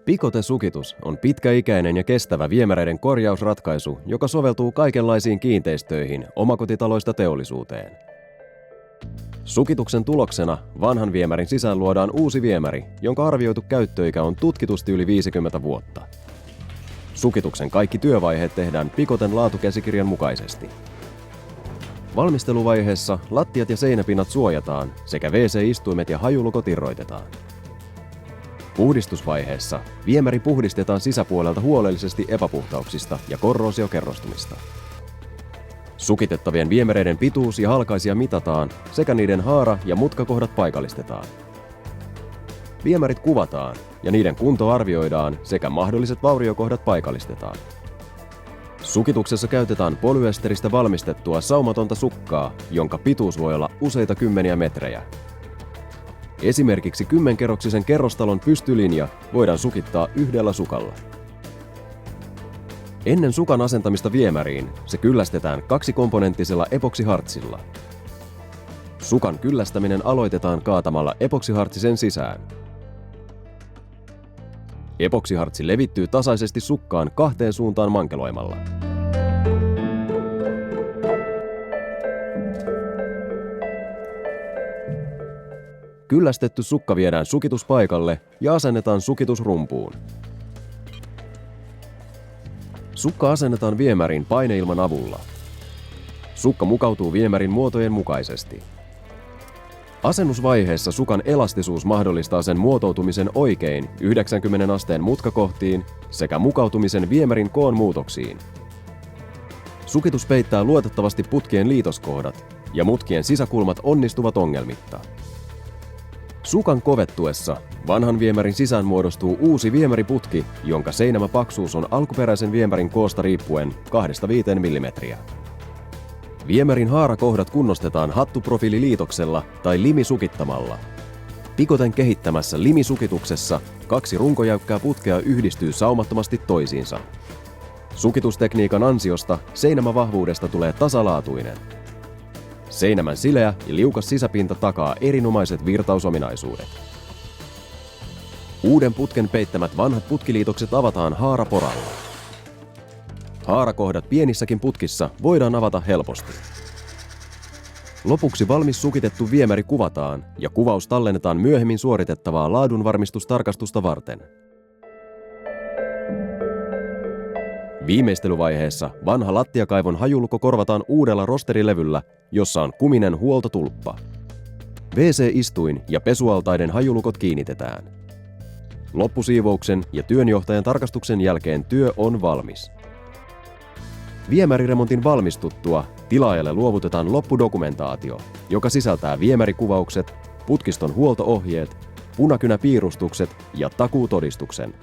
Picote-sukitus on pitkäikäinen ja kestävä viemäreiden korjausratkaisu, joka soveltuu kaikenlaisiin kiinteistöihin omakotitaloista teollisuuteen. Sukituksen tuloksena vanhan viemärin sisään luodaan uusi viemäri, jonka arvioitu käyttöikä on tutkitusti yli 50 vuotta. Sukituksen kaikki työvaiheet tehdään Picoten laatukäsikirjan mukaisesti. Valmisteluvaiheessa lattiat ja seinäpinnat suojataan sekä WC-istuimet ja hajulukot irroitetaan. Puhdistusvaiheessa viemäri puhdistetaan sisäpuolelta huolellisesti epäpuhtauksista ja korroosiokerrostumista. Sukitettavien viemäreiden pituus ja halkaisija mitataan sekä niiden haara- ja mutkakohdat paikallistetaan. Viemärit kuvataan ja niiden kunto arvioidaan sekä mahdolliset vauriokohdat paikallistetaan. Sukituksessa käytetään polyesteristä valmistettua saumatonta sukkaa, jonka pituus voi olla useita kymmeniä metrejä. Esimerkiksi 10-kerroksisen kerrostalon pystylinja voidaan sukittaa yhdellä sukalla. Ennen sukan asentamista viemäriin se kyllästetään kaksikomponenttisella epoksihartsilla. Sukan kyllästäminen aloitetaan kaatamalla epoksihartsi sen sisään. Epoksihartsi levittyy tasaisesti sukkaan kahteen suuntaan mankeloimalla. Kyllästetty sukka viedään sukituspaikalle ja asennetaan sukitusrumpuun. Sukka asennetaan viemäriin paineilman avulla. Sukka mukautuu viemärin muotojen mukaisesti. Asennusvaiheessa sukan elastisuus mahdollistaa sen muotoutumisen oikein 90 asteen mutkakohtiin sekä mukautumisen viemärin koon muutoksiin. Sukitus peittää luotettavasti putkien liitoskohdat ja mutkien sisäkulmat onnistuvat ongelmitta. Sukan kovettuessa vanhan viemärin sisään muodostuu uusi viemäriputki, jonka seinämäpaksuus on alkuperäisen viemärin koosta riippuen 2–5 mm. Viemärin haarakohdat kunnostetaan hattuprofiililiitoksella tai limisukittamalla. Picoten kehittämässä limisukituksessa 2 runkojäykkää putkea yhdistyy saumattomasti toisiinsa. Sukitustekniikan ansiosta seinämävahvuudesta tulee tasalaatuinen. Seinämän sileä ja liukas sisäpinta takaa erinomaiset virtausominaisuudet. Uuden putken peittämät vanhat putkiliitokset avataan haaraporalla. Haarakohdat pienissäkin putkissa voidaan avata helposti. Lopuksi valmis sukitettu viemäri kuvataan ja kuvaus tallennetaan myöhemmin suoritettavaa laadunvarmistustarkastusta varten. Viimeistelyvaiheessa vanha lattiakaivon hajulukko korvataan uudella rosterilevyllä, jossa on kuminen huoltotulppa. WC-istuin ja pesualtaiden hajulukot kiinnitetään. Loppusiivouksen ja työnjohtajan tarkastuksen jälkeen työ on valmis. Viemäriremontin valmistuttua tilaajalle luovutetaan loppudokumentaatio, joka sisältää viemärikuvaukset, putkiston huolto-ohjeet, punakynäpiirustukset ja takuutodistuksen.